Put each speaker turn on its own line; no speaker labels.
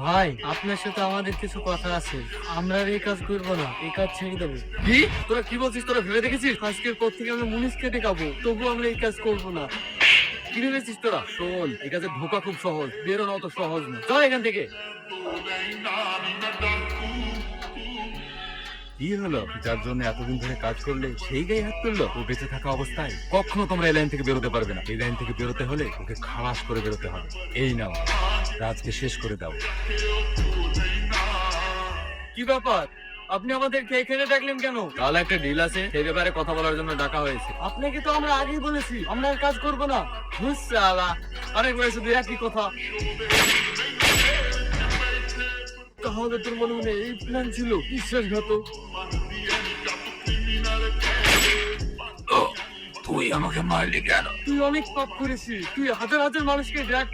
ভাই, আপনার সাথে আমাদের কিছু কথা আছে। আমরা আর এই কাজ করবো না, এই কাজ ছেড়ে দেবো।
কি তোরা কি বলছিস? তোরা ভেবে দেখেছিস?
আজকের পর থেকে আমরা মুনিশ কেটে খাবো, তবু আমরা এই কাজ করবো না।
কি ভেবেছিস তোরা? শোন, এই কাজে ঢোকা খুব সহজ, বেরোনো অত সহজ না। চল এখান থেকে। কি হলো? যার জন্য এতদিন ধরে কাজ করলে সেই গায়ে হাত তুললো? ও বেঁচে থাকা অবস্থায় কখনো তোমরা এই লাইন থেকে বেরোতে পারবে না। এই লাইন থেকে বেরোতে হলে ওকে খালাস করে বেরোতে হবে। এই নাও, রাজকে শেষ করে দাও।
কি ব্যাপার, আপনি আমাদেরকে এখানে ডাকলেন কেন?
তাহলে একটা ডিল আছে, সেই ব্যাপারে কথা বলার জন্য ডাকা হয়েছে।
আপনাকে তো আমরা আগেই বলেছি আমরা আর কাজ করবো না।
হুসালা, আরে বলে শুধু একই কথা।
তাহলে তোর মনে মনে এই প্ল্যান ছিল? বিশ্বাসঘাতক।
তুই আমাকে মারলি কেন?
তুই অনেক পাপ করেছিস, তুই হাজার হাজার মানুষকে ড্রাগ